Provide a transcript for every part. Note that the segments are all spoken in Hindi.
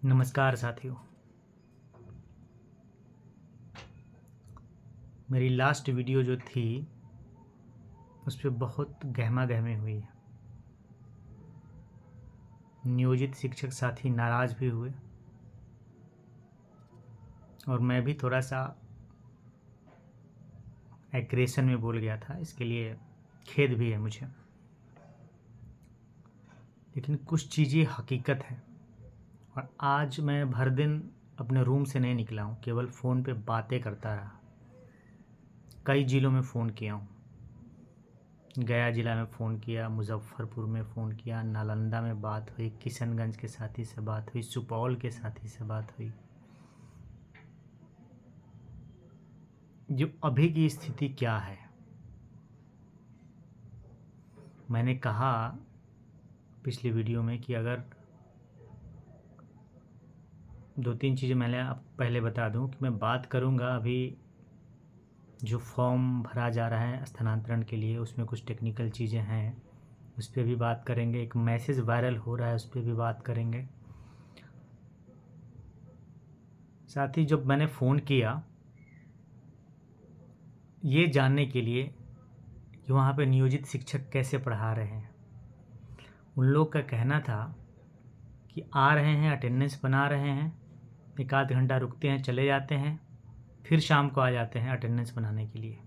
नमस्कार साथियों। मेरी लास्ट वीडियो जो थी उस पे बहुत गहमा-गहमी हुई है। नियोजित शिक्षक साथी नाराज़ भी हुए और मैं भी थोड़ा सा एग्रेशन में बोल गया था, इसके लिए खेद भी है मुझे। लेकिन कुछ चीज़ें हकीकत है और आज मैं भर दिन अपने रूम से नहीं निकला हूँ, केवल फ़ोन पे बातें करता रहा। कई ज़िलों में फ़ोन किया हूँ। गया ज़िला में फ़ोन किया, मुज़फ़्फ़रपुर में फ़ोन किया, नालंदा में बात हुई, किशनगंज के साथी से बात हुई, सुपौल के साथी से बात हुई। जो अभी की स्थिति क्या है, मैंने कहा पिछली वीडियो में कि अगर 2-3 चीज़ें मैंने अब पहले बता दूं कि मैं बात करूंगा। अभी जो फॉर्म भरा जा रहा है स्थानांतरण के लिए, उसमें कुछ टेक्निकल चीज़ें हैं, उस पर भी बात करेंगे। एक मैसेज वायरल हो रहा है, उस पर भी बात करेंगे। साथ ही जब मैंने फ़ोन किया ये जानने के लिए कि वहाँ पे नियोजित शिक्षक कैसे पढ़ा रहे हैं, उन लोग का कहना था कि आ रहे हैं, अटेंडेंस बना रहे हैं, 1-आध घंटा रुकते हैं, चले जाते हैं, फिर शाम को आ जाते हैं अटेंडेंस बनाने के लिए।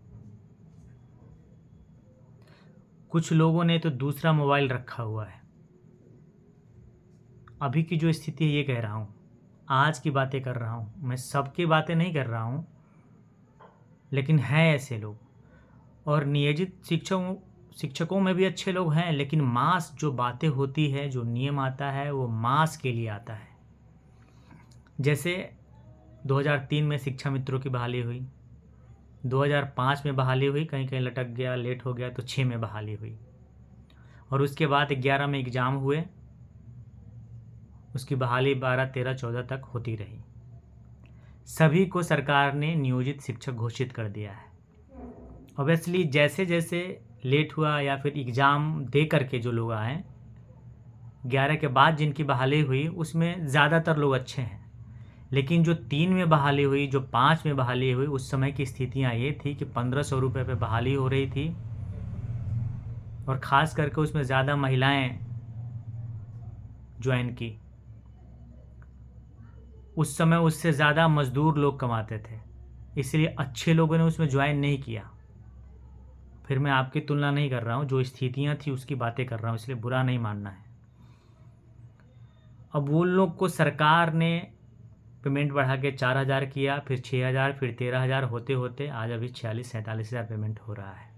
कुछ लोगों ने तो दूसरा मोबाइल रखा हुआ है। अभी की जो स्थिति है ये कह रहा हूँ, आज की बातें कर रहा हूँ, मैं सबकी बातें नहीं कर रहा हूँ, लेकिन हैं ऐसे लोग। और नियोजित शिक्षकों में भी अच्छे लोग हैं, लेकिन मास जो बातें होती है, जो नियम आता है, वो मास के लिए आता है। जैसे 2003 में शिक्षा मित्रों की बहाली हुई, 2005 में बहाली हुई, कहीं कहीं लटक गया, लेट हो गया तो 6 में बहाली हुई, और उसके बाद 11 में एग्ज़ाम हुए, उसकी बहाली 12, 13, 14 तक होती रही। सभी को सरकार ने नियोजित शिक्षक घोषित कर दिया है। ऑब्वियसली जैसे जैसे लेट हुआ या फिर एग्ज़ाम दे करके जो लोग आए, 11 के बाद जिनकी बहाली हुई उसमें ज़्यादातर लोग अच्छे हैं। लेकिन जो 3 में बहाली हुई, जो 5 में बहाली हुई, उस समय की स्थितियाँ ये थी कि 1500 रुपये पे बहाली हो रही थी, और ख़ास करके उसमें ज़्यादा महिलाएं ज्वाइन की। उस समय उससे ज़्यादा मज़दूर लोग कमाते थे, इसलिए अच्छे लोगों ने उसमें ज्वाइन नहीं किया। फिर मैं आपकी तुलना नहीं कर रहा हूँ, जो स्थितियाँ थी उसकी बातें कर रहा हूँ, इसलिए बुरा नहीं मानना है। अब वो लोग को सरकार ने पेमेंट बढ़ा के 4,000 किया, फिर 6,000, फिर 13,000, होते होते आज अभी 46-47,000 पेमेंट हो रहा है।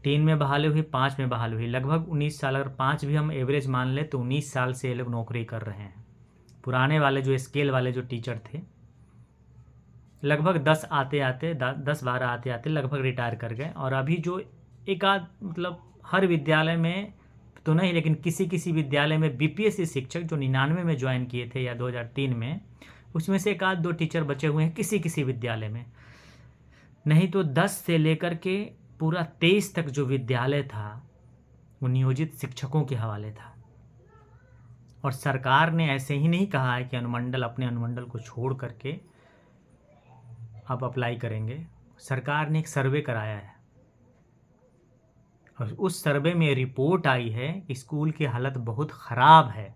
3 में बहाली हुई, 5 में बहाली हुई, लगभग 19 साल, अगर 5 भी हम एवरेज मान ले तो 19 साल से ये लोग नौकरी कर रहे हैं। पुराने वाले जो स्केल वाले जो टीचर थे, लगभग 10-12 आते आते लगभग रिटायर कर गए। और अभी जो एक आध, मतलब हर विद्यालय में तो नहीं, लेकिन किसी किसी विद्यालय में बीपीएससी शिक्षक जो 99 में ज्वाइन किए थे या 2003 में, उसमें से 1-2 टीचर बचे हुए हैं किसी किसी विद्यालय में। नहीं तो 10 से लेकर के पूरा 23 तक जो विद्यालय था वो नियोजित शिक्षकों के हवाले था। और सरकार ने ऐसे ही नहीं कहा है कि अनुमंडल अपने अनुमंडल को छोड़ करके आप अप्लाई करेंगे। सरकार ने एक सर्वे कराया है और उस सर्वे में रिपोर्ट आई है कि स्कूल की हालत बहुत ख़राब है।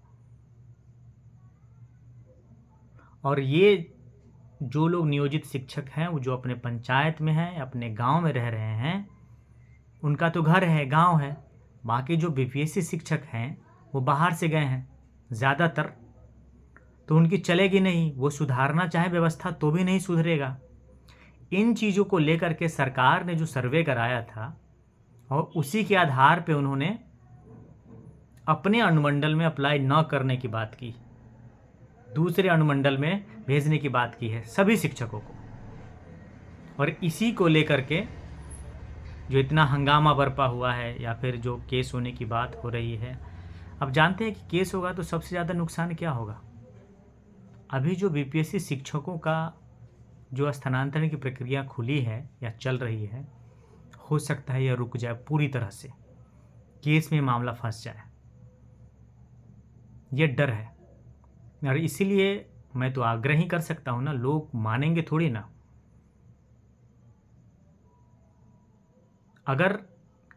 और ये जो लोग नियोजित शिक्षक हैं, वो जो अपने पंचायत में हैं, अपने गांव में रह रहे हैं, उनका तो घर है, गांव है। बाकी जो बीपीएससी शिक्षक हैं वो बाहर से गए हैं ज़्यादातर, तो उनकी चलेगी नहीं। वो सुधारना चाहे व्यवस्था तो भी नहीं सुधरेगा। इन चीज़ों को लेकर के सरकार ने जो सर्वे कराया था, और उसी के आधार पे उन्होंने अपने अनुमंडल में अप्लाई न करने की बात की, दूसरे अनुमंडल में भेजने की बात की है सभी शिक्षकों को। और इसी को लेकर के जो इतना हंगामा बरपा हुआ है, या फिर जो केस होने की बात हो रही है। अब जानते हैं कि केस होगा तो सबसे ज़्यादा नुकसान क्या होगा। अभी जो बीपीएससी शिक्षकों का जो स्थानांतरण की प्रक्रिया खुली है या चल रही है, हो सकता है यह रुक जाए पूरी तरह से, केस में मामला फंस जाए। ये डर है। और इसीलिए मैं तो आग्रह ही कर सकता हूँ ना, लोग मानेंगे थोड़ी ना। अगर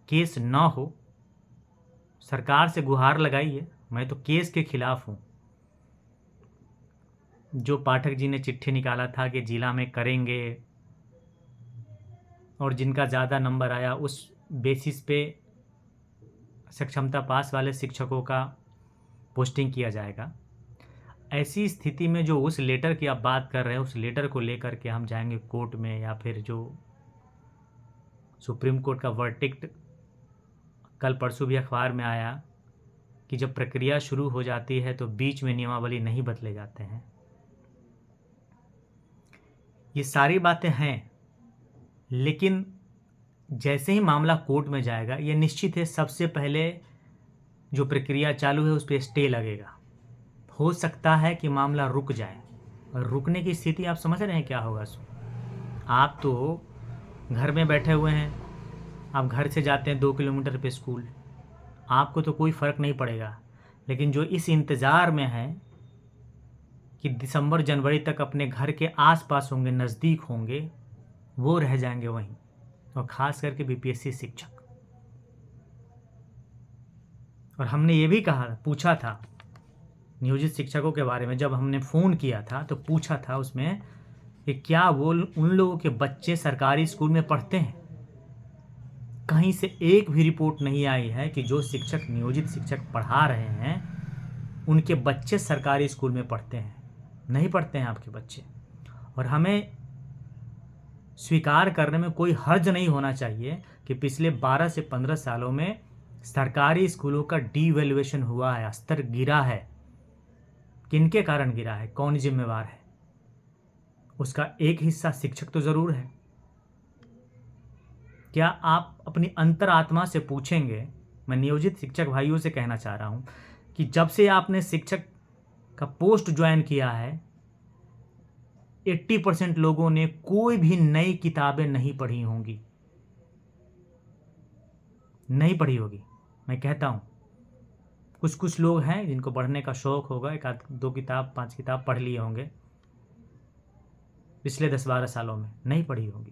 केस ना हो, सरकार से गुहार लगाइए, मैं तो केस के खिलाफ हूँ। जो पाठक जी ने चिट्ठी निकाला था कि जिला में करेंगे, और जिनका ज़्यादा नंबर आया उस बेसिस पे सक्षमता पास वाले शिक्षकों का पोस्टिंग किया जाएगा। ऐसी स्थिति में जो उस लेटर की आप बात कर रहे हैं, उस लेटर को लेकर के हम जाएंगे कोर्ट में, या फिर जो सुप्रीम कोर्ट का वर्डिक्ट कल परसों भी अखबार में आया कि जब प्रक्रिया शुरू हो जाती है तो बीच में नियमावली नहीं बदले जाते हैं। ये सारी बातें हैं, लेकिन जैसे ही मामला कोर्ट में जाएगा, ये निश्चित है सबसे पहले जो प्रक्रिया चालू है उस पर स्टे लगेगा। हो सकता है कि मामला रुक जाए, और रुकने की स्थिति आप समझ रहे हैं क्या होगा। आप तो घर में बैठे हुए हैं, आप घर से जाते हैं 2 किलोमीटर पे स्कूल, आपको तो कोई फ़र्क नहीं पड़ेगा। लेकिन जो इस इंतज़ार में है कि दिसंबर जनवरी तक अपने घर के आसपास होंगे, नज़दीक होंगे, वो रह जाएंगे वहीं, और ख़ास करके बीपीएससी शिक्षक। और हमने ये भी कहा, पूछा था नियोजित शिक्षकों के बारे में, जब हमने फ़ोन किया था तो पूछा था उसमें कि क्या वो उन लोगों के बच्चे सरकारी स्कूल में पढ़ते हैं। कहीं से एक भी रिपोर्ट नहीं आई है कि जो शिक्षक नियोजित शिक्षक पढ़ा रहे हैं उनके बच्चे सरकारी स्कूल में पढ़ते हैं। नहीं पढ़ते हैं आपके बच्चे। और हमें स्वीकार करने में कोई हर्ज नहीं होना चाहिए कि पिछले 12 से 15 सालों में सरकारी स्कूलों का डीवैल्यूएशन हुआ है, स्तर गिरा है। किनके कारण गिरा है, कौन जिम्मेवार है? उसका एक हिस्सा शिक्षक तो ज़रूर है। क्या आप अपनी अंतरात्मा से पूछेंगे, मैं नियोजित शिक्षक भाइयों से कहना चाह रहा हूँ कि जब से आपने शिक्षक का पोस्ट ज्वाइन किया है, 80% लोगों ने कोई भी नई किताबें नहीं पढ़ी होंगी, नहीं पढ़ी होगी। मैं कहता हूँ कुछ कुछ लोग हैं जिनको पढ़ने का शौक़ होगा, 1-2 किताब 5 किताब पढ़ लिए होंगे पिछले 10-12 सालों में, नहीं पढ़ी होगी।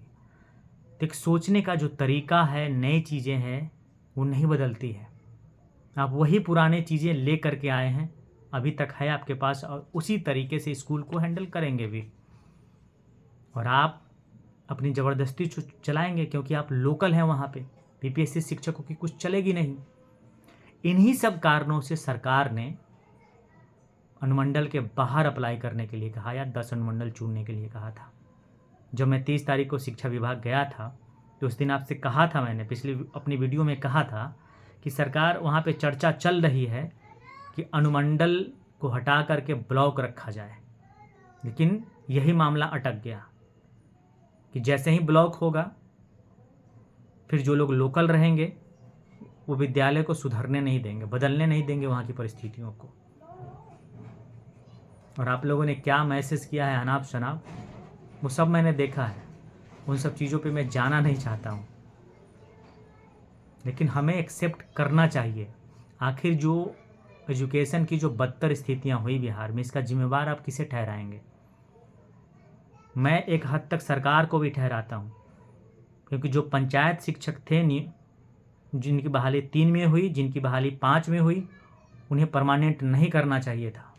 तो एक सोचने का जो तरीका है, नई चीज़ें हैं, वो नहीं बदलती है। आप वही पुराने चीज़ें ले करके आए हैं, अभी तक है आपके पास, और उसी तरीके से स्कूल को हैंडल करेंगे भी। और आप अपनी ज़बरदस्ती चलाएंगे क्योंकि आप लोकल हैं वहाँ पे। बीपीएससी शिक्षकों की कुछ चलेगी नहीं। इन्हीं सब कारणों से सरकार ने अनुमंडल के बाहर अप्लाई करने के लिए कहा, या 10 अनुमंडल चुनने के लिए कहा था। जब मैं 30 तारीख को शिक्षा विभाग गया था तो उस दिन आपसे कहा था, मैंने पिछली अपनी वीडियो में कहा था कि सरकार वहाँ पे चर्चा चल रही है कि अनुमंडल को हटा करके ब्लॉक रखा जाए। लेकिन यही मामला अटक गया कि जैसे ही ब्लॉक होगा, फिर जो लोग लोकल रहेंगे वो विद्यालय को सुधरने नहीं देंगे, बदलने नहीं देंगे वहाँ की परिस्थितियों को। और आप लोगों ने क्या मैसेज किया है अनाप शनाप, वो सब मैंने देखा है। उन सब चीज़ों पे मैं जाना नहीं चाहता हूँ, लेकिन हमें एक्सेप्ट करना चाहिए। आखिर जो एजुकेशन की जो बदतर स्थितियाँ हुई बिहार में, इसका जिम्मेवार आप किसे ठहराएंगे? मैं एक हद तक सरकार को भी ठहराता हूँ, क्योंकि जो पंचायत शिक्षक थे, जिनकी बहाली 3 में हुई, जिनकी बहाली 5 में हुई, उन्हें परमानेंट नहीं करना चाहिए था।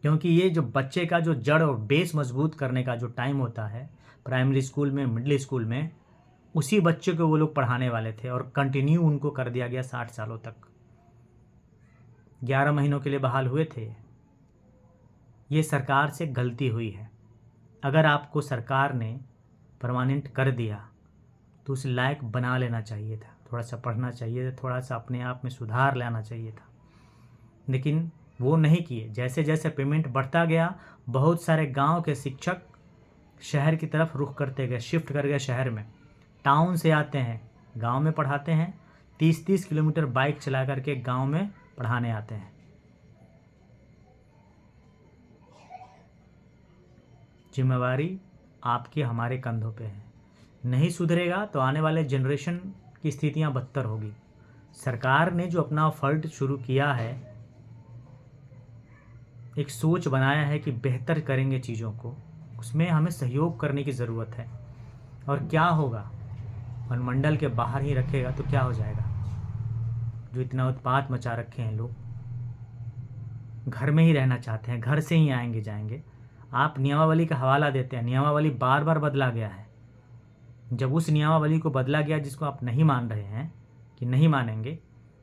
क्योंकि ये जो बच्चे का जो जड़ और बेस मजबूत करने का जो टाइम होता है प्राइमरी स्कूल में, मिडिल स्कूल में, उसी बच्चे को वो लोग पढ़ाने वाले थे, और कंटिन्यू उनको कर दिया गया 60 सालों तक। 11 महीनों के लिए बहाल हुए थे। ये सरकार से गलती हुई है। अगर आपको सरकार ने परमानेंट कर दिया तो उस लायक बना लेना चाहिए था, थोड़ा सा पढ़ना चाहिए था, थोड़ा सा अपने आप में सुधार लाना चाहिए था, लेकिन वो नहीं किए। जैसे जैसे पेमेंट बढ़ता गया, बहुत सारे गांव के शिक्षक शहर की तरफ रुख करते गए, शिफ्ट कर गए शहर में। टाउन से आते हैं, गांव में पढ़ाते हैं, 30-30 किलोमीटर बाइक चला करके गांव में पढ़ाने आते हैं। जिम्मेवारी आपके हमारे कंधों पे है। नहीं सुधरेगा तो आने वाले जनरेशन की स्थितियां बदतर होगी। सरकार ने जो अपना फर्ड शुरू किया है, एक सोच बनाया है कि बेहतर करेंगे चीज़ों को, उसमें हमें सहयोग करने की ज़रूरत है। और क्या होगा, अनुमंडल के बाहर ही रखेगा तो क्या हो जाएगा? जो इतना उत्पात मचा रखे हैं लोग, घर में ही रहना चाहते हैं, घर से ही आएंगे जाएंगे। आप नियमावली का हवाला देते हैं, नियमावली बार बार बदला गया है। जब उस नियमावली को बदला गया जिसको आप नहीं मान रहे हैं कि नहीं मानेंगे,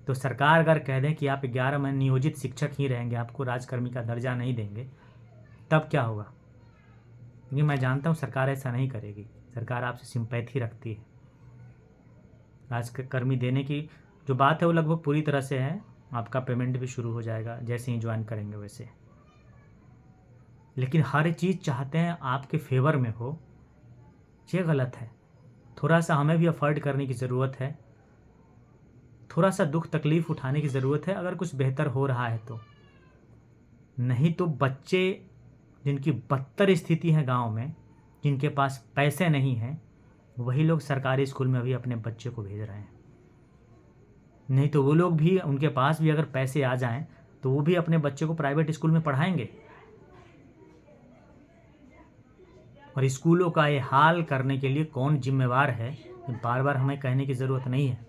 तो सरकार अगर कह दें कि आप 11 महीने नियोजित शिक्षक ही रहेंगे, आपको राजकर्मी का दर्जा नहीं देंगे, तब क्या होगा? क्योंकि मैं जानता हूँ सरकार ऐसा नहीं करेगी। सरकार आपसे सिंपैथी रखती है। राजकर्मी देने की जो बात है वो लगभग पूरी तरह से है। आपका पेमेंट भी शुरू हो जाएगा जैसे ही ज्वाइन करेंगे वैसे। लेकिन हर चीज़ चाहते हैं आपके फेवर में हो, ये गलत है। थोड़ा सा हमें भी अफर्ट करने की ज़रूरत है, थोड़ा सा दुख तकलीफ़ उठाने की ज़रूरत है अगर कुछ बेहतर हो रहा है तो। नहीं तो बच्चे जिनकी बदतर स्थिति है गांव में, जिनके पास पैसे नहीं हैं, वही लोग सरकारी स्कूल में अभी अपने बच्चे को भेज रहे हैं। नहीं तो वो लोग भी, उनके पास भी अगर पैसे आ जाएं तो वो भी अपने बच्चे को प्राइवेट स्कूल में पढ़ाएंगे। और स्कूलों का ये हाल करने के लिए कौन जिम्मेवार है, बार बार हमें कहने की ज़रूरत नहीं है।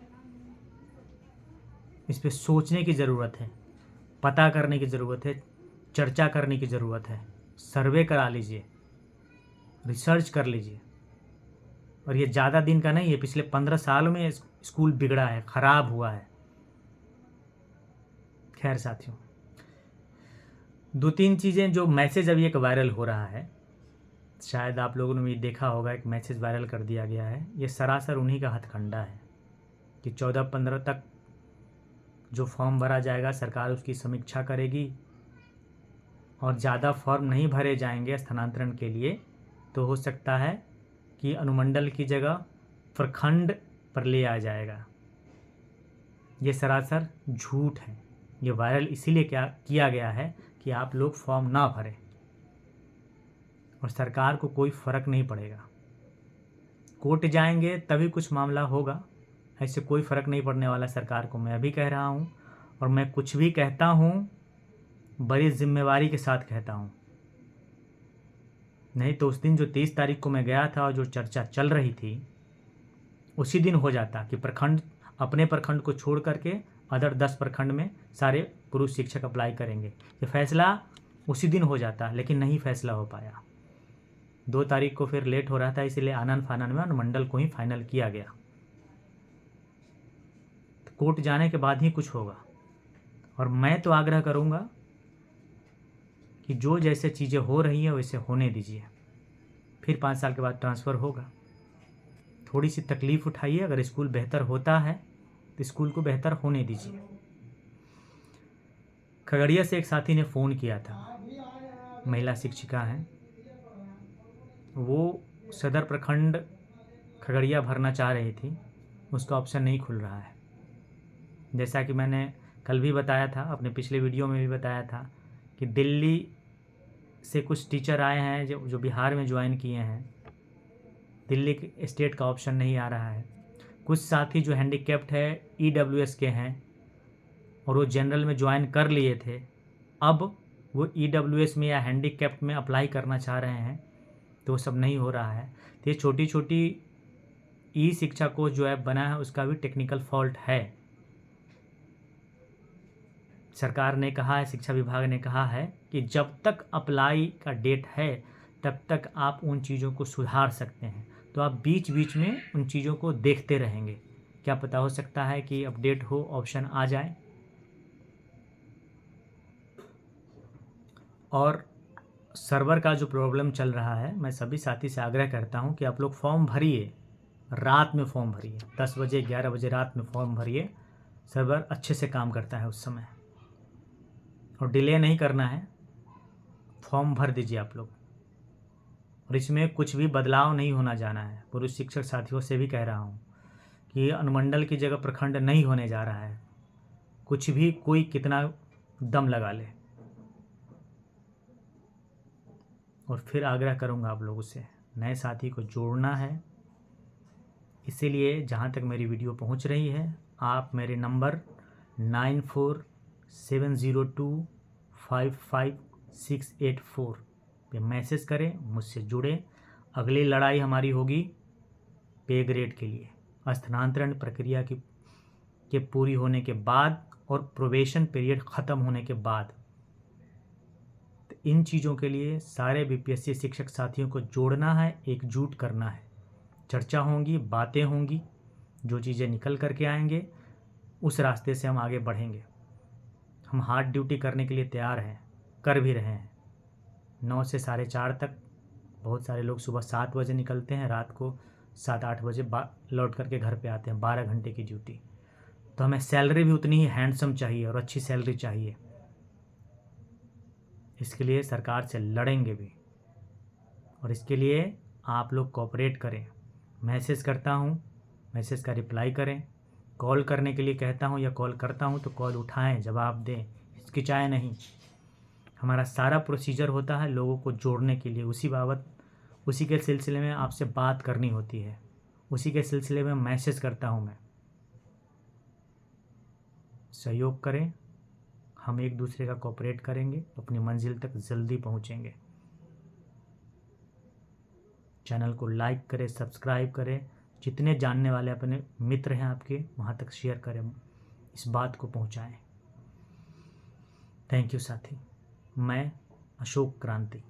इस पर सोचने की ज़रूरत है, पता करने की ज़रूरत है, चर्चा करने की ज़रूरत है। सर्वे करा लीजिए, रिसर्च कर लीजिए। और ये ज़्यादा दिन का नहीं है, पिछले 15 सालों में स्कूल बिगड़ा है, ख़राब हुआ है। खैर साथियों, 2-3 चीज़ें जो मैसेज अभी एक वायरल हो रहा है, शायद आप लोगों ने भी देखा होगा, एक मैसेज वायरल कर दिया गया है। ये सरासर उन्हीं का हथकंडा है कि 14-15 तक जो फॉर्म भरा जाएगा सरकार उसकी समीक्षा करेगी, और ज़्यादा फॉर्म नहीं भरे जाएंगे स्थानांतरण के लिए तो हो सकता है कि अनुमंडल की जगह प्रखंड पर ले आ जाएगा। ये सरासर झूठ है। ये वायरल इसीलिए क्या किया गया है कि आप लोग फॉर्म ना भरें, और सरकार को कोई फ़र्क नहीं पड़ेगा। कोर्ट जाएंगे तभी कुछ मामला होगा, ऐसे कोई फ़र्क नहीं पड़ने वाला सरकार को। मैं अभी कह रहा हूँ, और मैं कुछ भी कहता हूँ बड़ी जिम्मेवारी के साथ कहता हूँ। नहीं तो उस दिन जो 23 तारीख को मैं गया था और जो चर्चा चल रही थी, उसी दिन हो जाता कि प्रखंड, अपने प्रखंड को छोड़ करके अदर 10 प्रखंड में सारे पुरुष शिक्षक अप्लाई करेंगे। ये फैसला उसी दिन हो जाता, लेकिन नहीं फैसला हो पाया। 2 तारीख को फिर लेट हो रहा था, इसलिए आनन फानन में अनुमंडल को ही फाइनल किया गया। तो कोर्ट जाने के बाद ही कुछ होगा। और मैं तो आग्रह करूँगा कि जो जैसे चीज़ें हो रही हैं वैसे होने दीजिए, फिर 5 साल के बाद ट्रांसफ़र होगा। थोड़ी सी तकलीफ़ उठाइए, अगर स्कूल बेहतर होता है तो स्कूल को बेहतर होने दीजिए। खगड़िया से एक साथी ने फ़ोन किया था, महिला शिक्षिका हैं, वो सदर प्रखंड खगड़िया भरना चाह रही थी, उसका ऑप्शन नहीं खुल रहा है। जैसा कि मैंने कल भी बताया था, अपने पिछले वीडियो में भी बताया था कि दिल्ली से कुछ टीचर आए हैं जो बिहार में ज्वाइन किए हैं, दिल्ली के स्टेट का ऑप्शन नहीं आ रहा है। कुछ साथी जो हैंडीकैप्ड है EWS के हैं और वो जनरल में ज्वाइन कर लिए थे, अब वो EWS में या हैंडीकैप्ड में अप्लाई करना चाह रहे हैं, तो वो सब नहीं हो रहा है। तो ये छोटी छोटी शिक्षा कोर्स जो ऐप बना है उसका भी टेक्निकल फॉल्ट है। सरकार ने कहा है, शिक्षा विभाग ने कहा है कि जब तक अप्लाई का डेट है तब तक आप उन चीज़ों को सुधार सकते हैं। तो आप बीच बीच में उन चीज़ों को देखते रहेंगे, क्या पता हो सकता है कि अपडेट हो, ऑप्शन आ जाए। और सर्वर का जो प्रॉब्लम चल रहा है, मैं सभी साथी से आग्रह करता हूं कि आप लोग फॉर्म भरिए, रात में फॉर्म भरिए, 10 बजे 11 बजे रात में फॉर्म भरिए। सर्वर अच्छे से काम करता है उस समय, और डिले नहीं करना है, फॉर्म भर दीजिए आप लोग। और इसमें कुछ भी बदलाव नहीं होना जाना है। पुरुष शिक्षक साथियों से भी कह रहा हूँ कि अनुमंडल की जगह प्रखंड नहीं होने जा रहा है, कुछ भी कोई कितना दम लगा ले। और फिर आग्रह करूँगा आप लोगों से, नए साथी को जोड़ना है। इसीलिए जहाँ तक मेरी वीडियो पहुँच रही है, आप मेरे नंबर 94702551 684 पे मैसेज करें, मुझसे जुड़ें। अगली लड़ाई हमारी होगी पे ग्रेड के लिए, स्थानांतरण प्रक्रिया के पूरी होने के बाद और प्रोबेशन पीरियड ख़त्म होने के बाद। तो इन चीज़ों के लिए सारे बीपीएससी शिक्षक साथियों को जोड़ना है, एकजुट करना है। चर्चा होंगी, बातें होंगी, जो चीज़ें निकल करके आएंगे उस रास्ते से हम आगे बढ़ेंगे। हम हार्ड ड्यूटी करने के लिए तैयार हैं, कर भी रहे हैं। 9 से 4:30 तक बहुत सारे लोग सुबह 7 बजे निकलते हैं, रात को 7-8 बजे लौट करके घर पे आते हैं। 12 घंटे की ड्यूटी। तो हमें सैलरी भी उतनी ही हैंडसम चाहिए और अच्छी सैलरी चाहिए। इसके लिए सरकार से लड़ेंगे भी, और इसके लिए आप लोग कोऑपरेट करें। मैसेज करता हूँ, मैसेज का रिप्लाई करें। कॉल करने के लिए कहता हूँ या कॉल करता हूँ तो कॉल उठाएं, जवाब दें, हिचकिचाएं नहीं। हमारा सारा प्रोसीजर होता है लोगों को जोड़ने के लिए। उसी के सिलसिले में आपसे बात करनी होती है, उसी के सिलसिले में मैसेज करता हूँ मैं। सहयोग करें, हम एक दूसरे का कोऑपरेट करेंगे, अपनी मंजिल तक जल्दी पहुँचेंगे। चैनल को लाइक करें, सब्सक्राइब करें। जितने जानने वाले अपने मित्र हैं आपके, वहाँ तक शेयर करें, इस बात को पहुँचाएं। थैंक यू साथी। मैं अशोक क्रांति।